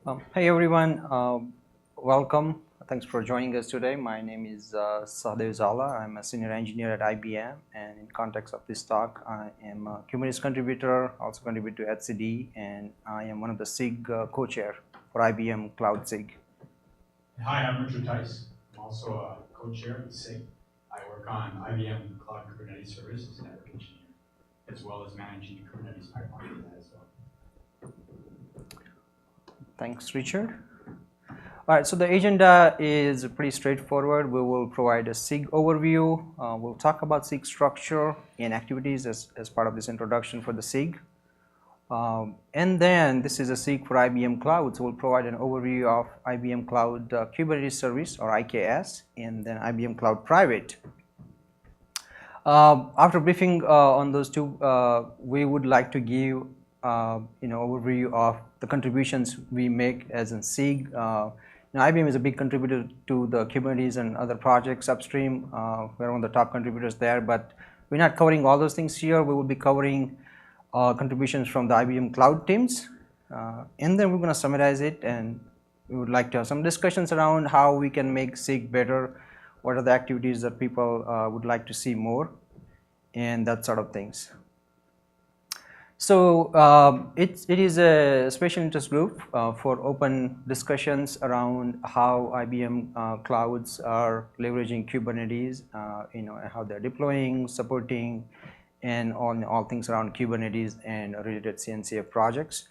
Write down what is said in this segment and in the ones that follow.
Hey everyone, welcome. Thanks for joining us today. My name is Sahdev Zala. I'm a senior engineer at IBM, and in context of this talk, I am a Kubernetes contributor, also contribute to etcd, and I am one of the SIG co-chair for IBM Cloud SIG. Hi, I'm Richard Theis. I'm also a co-chair of the SIG. I work on IBM Cloud Kubernetes Services network engineer, as well as managing the Kubernetes pipeline for that as well. Thanks, Richard. All right, so the agenda is pretty straightforward. We will provide a SIG overview. We'll talk about SIG structure and activities as part of this introduction for the SIG. And then this is a SIG for IBM Cloud, so we'll provide an overview of IBM Cloud Kubernetes Service, or IKS, and then IBM Cloud Private. After briefing on those two, we would like to give overview of the contributions we make as in SIG. IBM is a big contributor to the Kubernetes and other projects upstream. We're one of the top contributors there, but we're not covering all those things here. We will be covering contributions from the IBM Cloud teams, and then we're going to summarize it, and we would like to have some discussions around how we can make SIG better, what are the activities that people would like to see more, and that sort of things. So it is a special interest group for open discussions around how IBM clouds are leveraging Kubernetes, how they're deploying, supporting, and on all things around Kubernetes and related CNCF projects.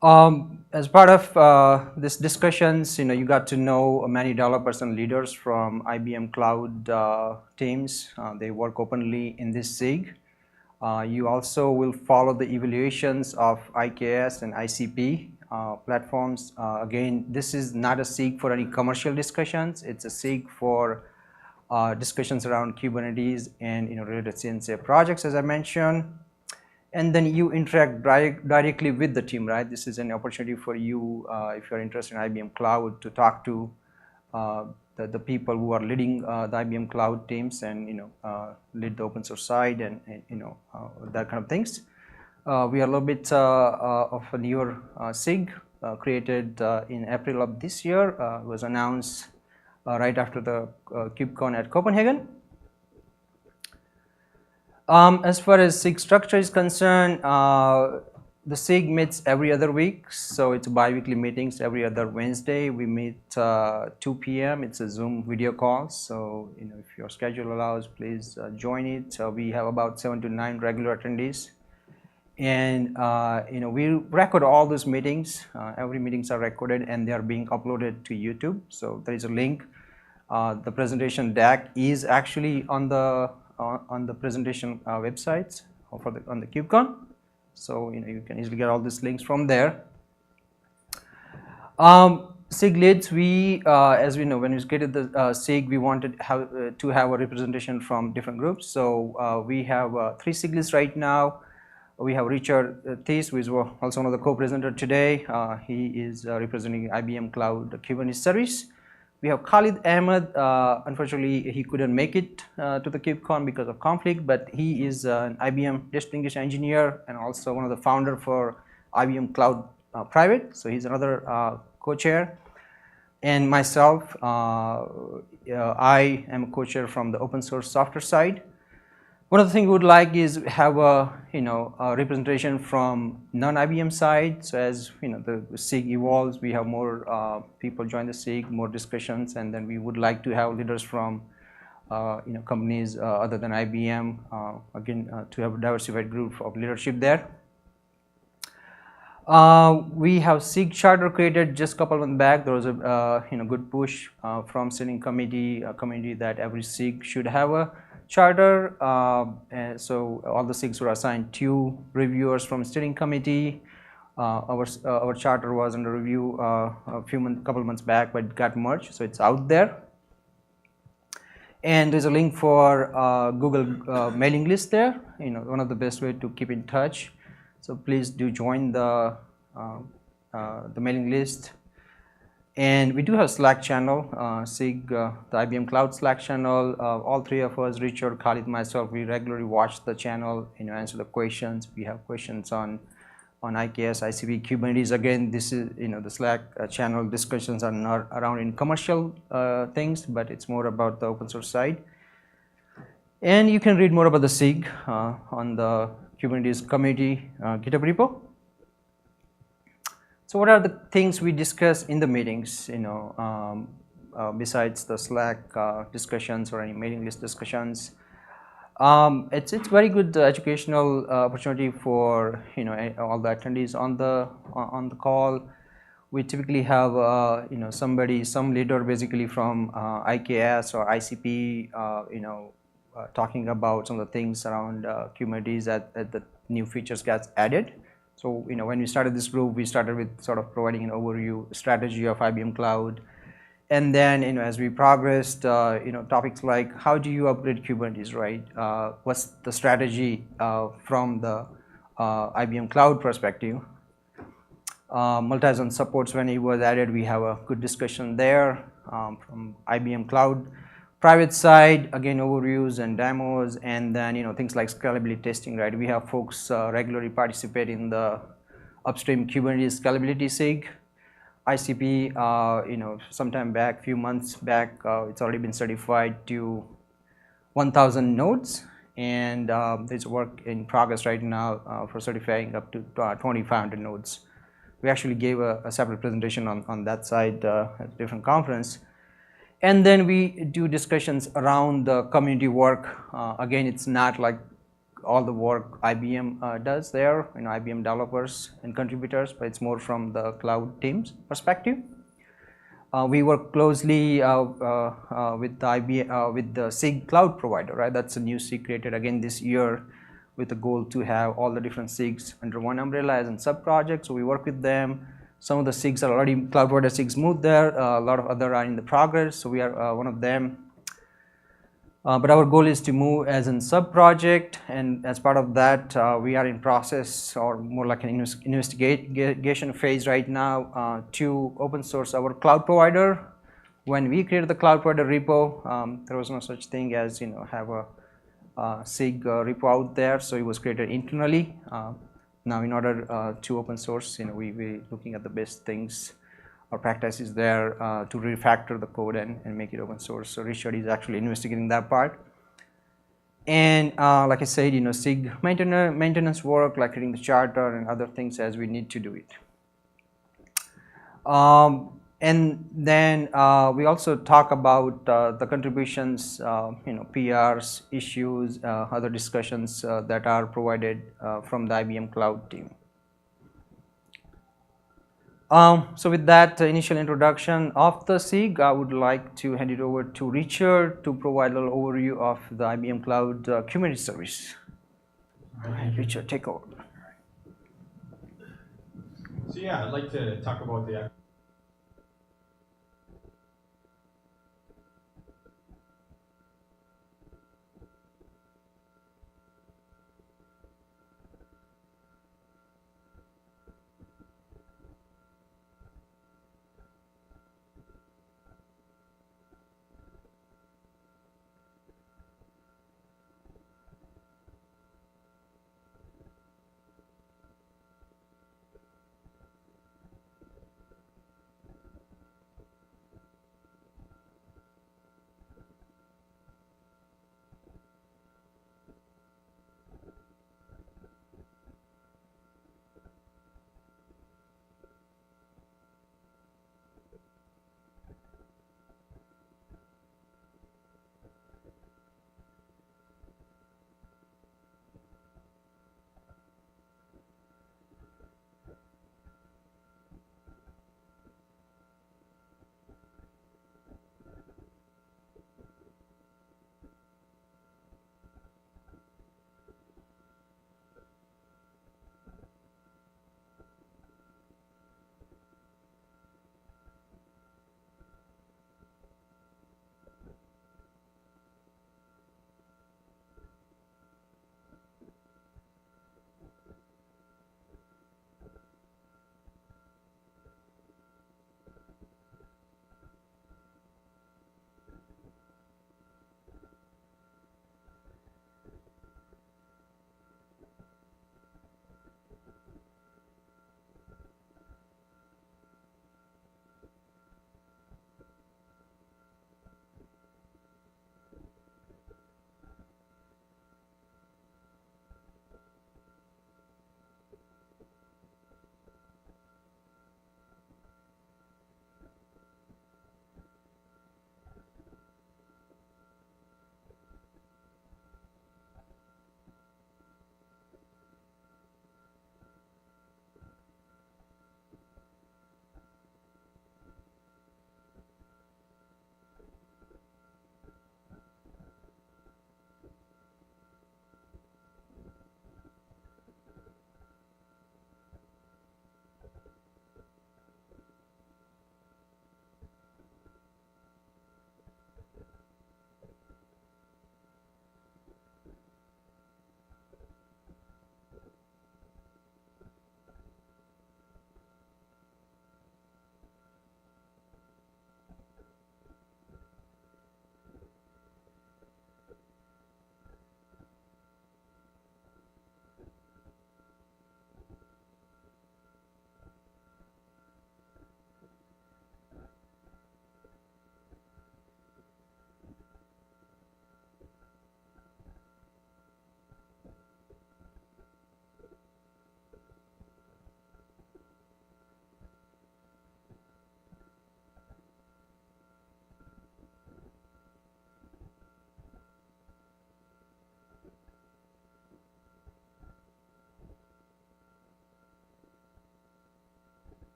As part of these discussions, you got to know many developers and leaders from IBM Cloud teams. They work openly in this SIG. You also will follow the evaluations of IKS and ICP platforms. Again, this is not a SIG for any commercial discussions. It's a SIG for discussions around Kubernetes and related CNCF projects, as I mentioned. And then you interact directly with the team, right? This is an opportunity for you, if you're interested in IBM Cloud, to talk to the people who are leading the IBM Cloud teams and lead the open source side and that kind of things. We are a little bit of a newer SIG created in April of this year. It was announced right after the KubeCon at Copenhagen. As far as SIG structure is concerned, the SIG meets every other week, so it's bi-weekly meetings every other Wednesday. We meet 2 p.m. It's a Zoom video call, so if your schedule allows, please join it. We have about 7 to 9 regular attendees, and we record all those meetings. Every meetings are recorded and they are being uploaded to YouTube. So there is a link. The presentation deck is actually on the presentation websites on the KubeCon. So you can easily get all these links from there. SIG leads, as we know, when we created the SIG, we wanted to have a representation from different groups. So we have 3 SIG leads right now. We have Richard Theis, who is also one of the co-presenters today. He is representing IBM Cloud Kubernetes Service. We have Khalid Ahmed. Unfortunately, he couldn't make it to the KubeCon because of conflict, but he is an IBM distinguished engineer and also one of the founder for IBM Cloud Private. So he's another co-chair. And myself, I am a co-chair from the open source software side. One of the things we would like is have a representation from non-IBM side. So as the SIG evolves, we have more people join the SIG, more discussions, and then we would like to have leaders from companies other than IBM. Again, to have a diversified group of leadership there. We have SIG charter created just a couple of months back. There was a good push from steering committee, a committee that every SIG should have a charter, and so all the SIGs were assigned 2 reviewers from steering committee. Our charter was under review couple of months back, but it got merged, so it's out there. And there's a link for Google mailing list there. One of the best way to keep in touch. So please do join the mailing list. And we do have Slack channel, SIG, the IBM Cloud Slack channel. All 3 of us, Richard, Khalid, myself, we regularly watch the channel, answer the questions. We have questions on on IKS, ICP, Kubernetes. Again, this is, the Slack channel discussions are not around in commercial things, but it's more about the open source side. And you can read more about the SIG on the Kubernetes community GitHub repo. So what are the things we discuss in the meetings, besides the Slack discussions or any mailing list discussions? It's very good educational opportunity for all the attendees on the call. We typically have some leader basically from IKS or ICP, talking about some of the things around Kubernetes that the new features gets added. So when we started this group, we started with sort of providing an overview strategy of IBM Cloud. And then, as we progressed, topics like how do you upgrade Kubernetes, right? What's the strategy from the IBM Cloud perspective? Multi-zone supports, when it was added, we have a good discussion there. From IBM Cloud Private side, again, overviews and demos, and then things like scalability testing, right? We have folks regularly participate in the upstream Kubernetes scalability SIG. ICP, sometime back, few months back, it's already been certified to 1,000 nodes, and there's work in progress right now for certifying up to 2,500 nodes. We actually gave a separate presentation on that side at a different conference. And then we do discussions around the community work. Again, it's not like all the work IBM does there, IBM developers and contributors, but it's more from the cloud team's perspective. We work closely with the SIG cloud provider, right? That's a new SIG created again this year with the goal to have all the different SIGs under one umbrella as in sub-projects. So we work with them. Some of the SIGs are already cloud provider SIGs moved there. A lot of other are in the progress. So we are one of them. But our goal is to move as a sub-project, and as part of that, we are in process, or more like an investigation phase right now, to open source our cloud provider. When we created the cloud provider repo, there was no such thing as have a SIG repo out there, so it was created internally. Now, in order to open source, we're looking at the best things or practices there to refactor the code and make it open source. So Richard is actually investigating that part. And like I said, SIG maintenance work, like creating the charter and other things as we need to do it. And then we also talk about the contributions, PRs, issues, other discussions that are provided from the IBM Cloud team. So with that initial introduction of the SIG, I would like to hand it over to Richard to provide a little overview of the IBM Cloud Kubernetes service. Richard, take over. So yeah, I'd like to talk about the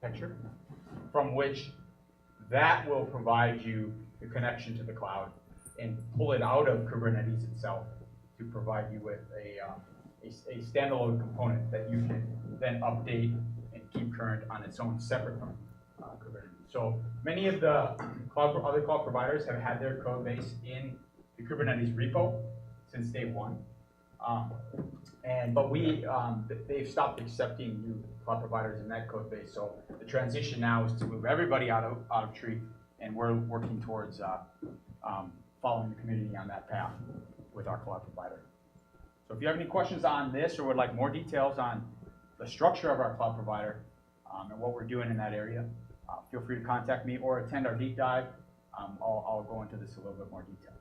architecture, from which that will provide you the connection to the cloud and pull it out of Kubernetes itself to provide you with a standalone component that you can then update and keep current on its own separate from Kubernetes. So many of the other cloud providers have had their code base in the Kubernetes repo since day one. But they've stopped accepting new cloud providers in that code base. So the transition now is to move everybody out of tree, and we're working towards following the community on that path with our cloud provider. So if you have any questions on this or would like more details on the structure of our cloud provider and what we're doing in that area, feel free to contact me or attend our deep dive. I'll go into this a little bit more detail.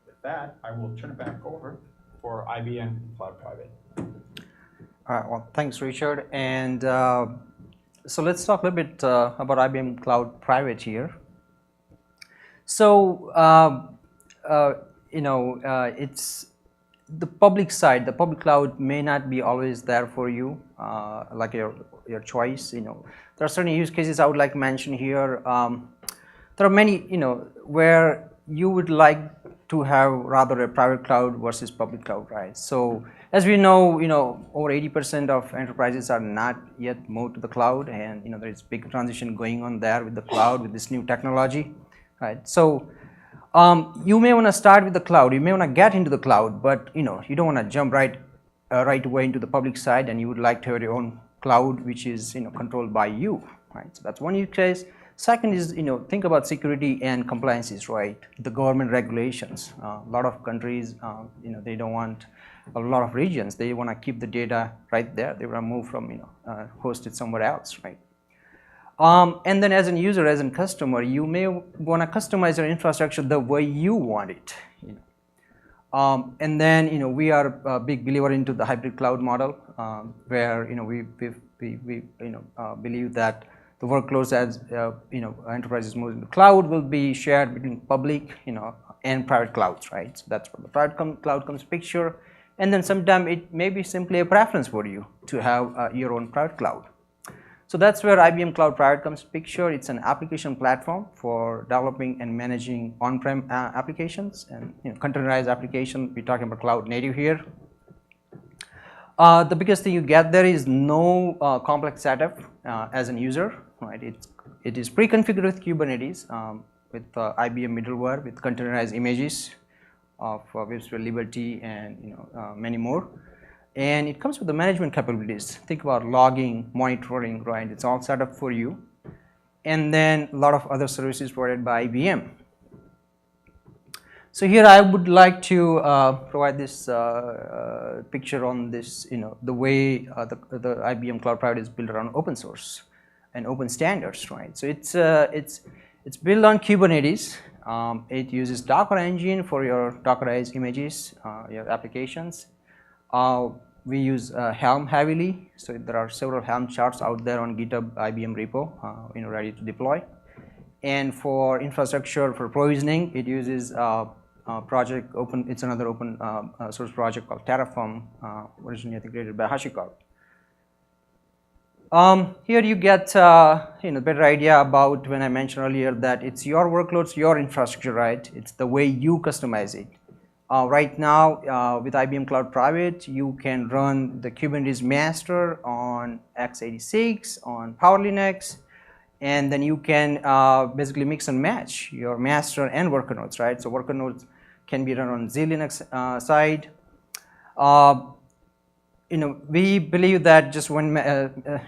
With that, I will turn it back over for IBM Cloud Private. All right, well, thanks, Richard. And so let's talk a little bit about IBM Cloud Private here. So, it's the public side, the public cloud may not be always there for you, like your choice. There are certain use cases I would like to mention here. There are many, where you would like to have rather a private cloud versus public cloud, right? So as we know, over 80% of enterprises are not yet moved to the cloud, and there is big transition going on there with the cloud, with this new technology, right? So you may want to start with the cloud, you may want to get into the cloud, but you don't want to jump right away into the public side, and you would like to have your own cloud which is controlled by you, right? So that's one use case. Second is, think about security and compliances, right? The government regulations. A lot of countries, they don't want, a lot of regions, they want to keep the data right there. They want to move from, host it somewhere else, right? And then as a user, as a customer, you may want to customize your infrastructure the way you want it. And then, we are a big believer into the hybrid cloud model, where, we believe that the workloads as enterprises move into the cloud will be shared between public and private clouds, right? So that's where the private cloud comes picture, and then sometimes it may be simply a preference for you to have your own private cloud. So that's where IBM Cloud Private comes picture. It's an application platform for developing and managing on-prem applications and containerized application. We're talking about cloud native here. The biggest thing you get there is no complex setup as a user, right? It is pre-configured with Kubernetes, with IBM middleware, with containerized images of WebSphere Liberty and many more. And it comes with the management capabilities. Think about logging, monitoring, right? It's all set up for you. And then a lot of other services provided by IBM. So here I would like to provide this picture on this, the way the IBM Cloud Private is built around open source and open standards, right? So it's built on Kubernetes. It uses Docker engine for your Dockerized images, your applications. We use Helm heavily, so there are several Helm charts out there on GitHub IBM repo, ready to deploy. And for infrastructure, for provisioning, it uses project open. It's another open source project called Terraform, originally I think created by HashiCorp. Here you get better idea about when I mentioned earlier that it's your workloads, your infrastructure, right? It's the way you customize it. Right now, with IBM Cloud Private, you can run the Kubernetes master on x86, on Power Linux, and then you can basically mix and match your master and worker nodes, right? So worker nodes can be run on Z-Linux side. We believe that just when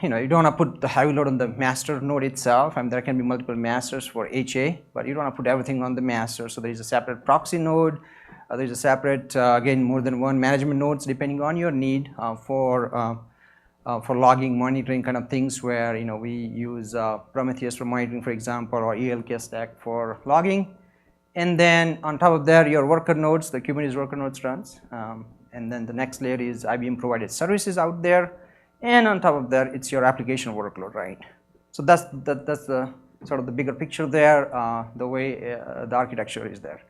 you don't want to put the heavy load on the master node itself, and there can be multiple masters for HA, but you don't want to put everything on the master. So there is a separate proxy node. There's a separate, again, more than one management nodes depending on your need for logging, monitoring kind of things, where we use Prometheus for monitoring, for example, or ELK stack for logging. And then on top of that, your worker nodes, the Kubernetes worker nodes runs. And then the next layer is IBM provided services out there. And on top of that, it's your application workload, right? So that's the sort of the bigger picture there, the way the architecture is there.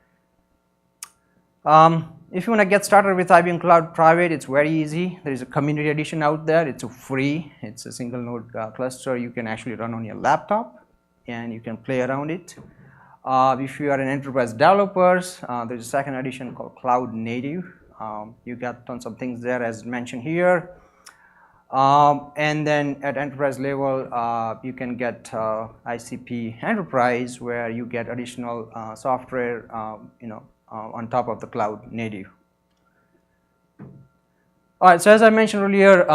If you want to get started with IBM Cloud Private, it's very easy. There is a community edition out there. It's free. It's a single node cluster you can actually run on your laptop, and you can play around it. If you are an enterprise developer, there's a second edition called Cloud Native. You got tons of things there as mentioned here. And then at enterprise level, you can get ICP Enterprise, where you get additional software, on top of the Cloud Native. All right. So as I mentioned earlier,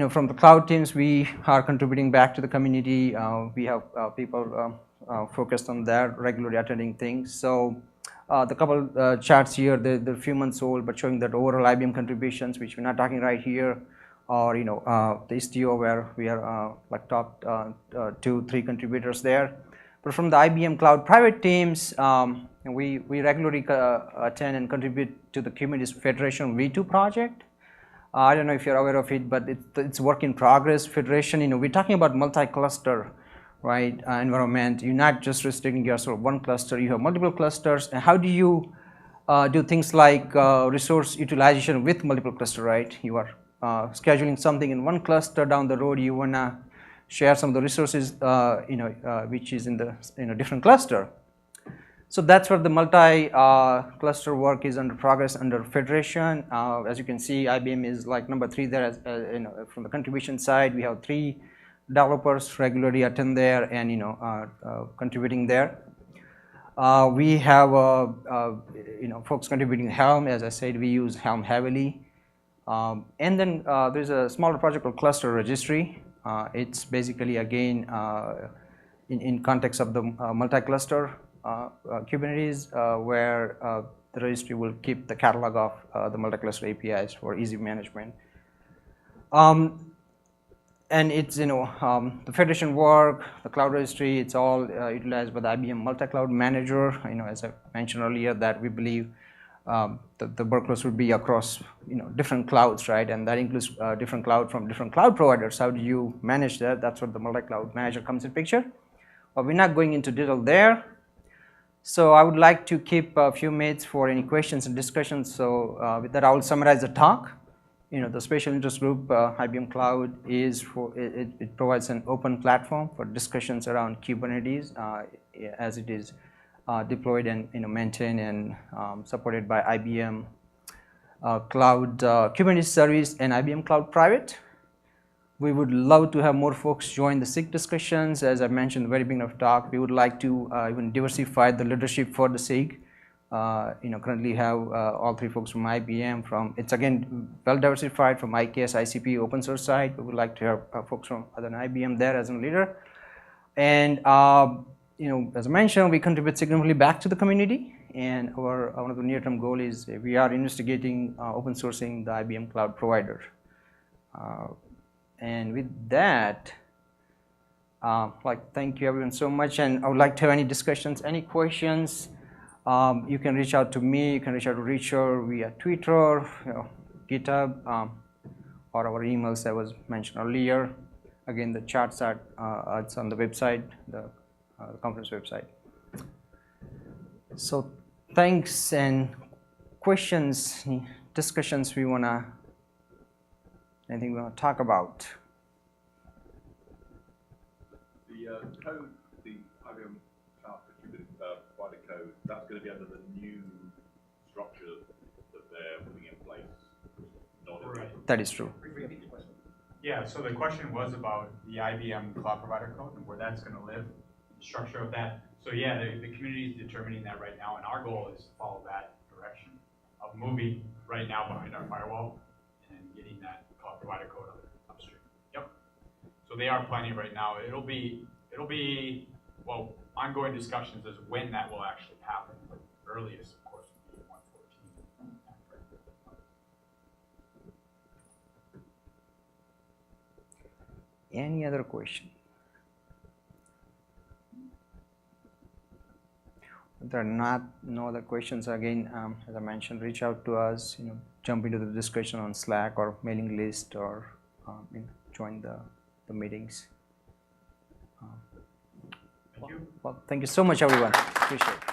from the cloud teams, we are contributing back to the community. We have people focused on that, regularly attending things. So the couple charts here, they're a few months old, but showing that overall IBM contributions, which we're not talking right here, or the Istio, where we are like top 2-3 contributors there. But from the IBM Cloud Private teams, we regularly attend and contribute to the Kubernetes Federation V2 project. I don't know if you're aware of it, but it's work in progress. Federation, we're talking about multi-cluster, right, environment. You're not just restricting yourself to one cluster. You have multiple clusters. And how do you do things like resource utilization with multiple cluster, right? You are scheduling something in one cluster. Down the road, you wanna share some of the resources, which is in the different cluster. So that's where the multi-cluster work is under progress under Federation. As you can see, IBM is like number 3 there. As, from the contribution side, we have 3 developers regularly attend there and contributing there. We have folks contributing Helm. As I said, we use Helm heavily. And then there's a smaller project called Cluster Registry. It's basically again in context of the multi-cluster Kubernetes, where the registry will keep the catalog of the multi-cluster APIs for easy management. And it's the Federation work, the cloud registry. It's all utilized by the IBM Multi-Cloud Manager. As I mentioned earlier, that we believe the workloads will be across different clouds, right? And that includes different cloud from different cloud providers. How do you manage that? That's where the Multi-Cloud Manager comes in picture. But we're not going into detail there. So I would like to keep a few minutes for any questions and discussions. So with that, I will summarize the talk. The special interest group, IBM Cloud, is it provides an open platform for discussions around Kubernetes as it is deployed and maintained and supported by IBM Cloud Kubernetes Service and IBM Cloud Private. We would love to have more folks join the SIG discussions. As I mentioned at the very beginning of the talk, we would like to even diversify the leadership for the SIG. Currently have all 3 folks from IBM. It's again well diversified from IKS, ICP, open source side. We would like to have folks from other than IBM there as a leader. And as I mentioned, we contribute significantly back to the community. And one of the near-term goal is we are investigating open sourcing the IBM Cloud Provider. And with that, thank you everyone so much. And I would like to have any discussions, any questions. You can reach out to me. You can reach out to Richard via Twitter, GitHub, or our emails that was mentioned earlier. Again, the charts are it's on the website, the conference website. So thanks and questions, discussions anything we want to talk about? The code, the IBM Cloud Private code, that's going to be under the new structure that they're putting in place. Right. That is true. Yeah, so the question was about the IBM Cloud Provider code and where that's going to live, the structure of that. So yeah, the community is determining that right now, and our goal is to follow that direction of moving right now behind our firewall and getting that Cloud Provider code upstream. Yep. So they are planning right now. It'll be well, ongoing discussions as when that will actually happen. But earliest, of course, would be 114. Any other question? If there are no other questions, again, as I mentioned, reach out to us. Jump into the discussion on Slack or mailing list, or join the meetings. Thank you. Well, thank you so much, everyone. Appreciate it.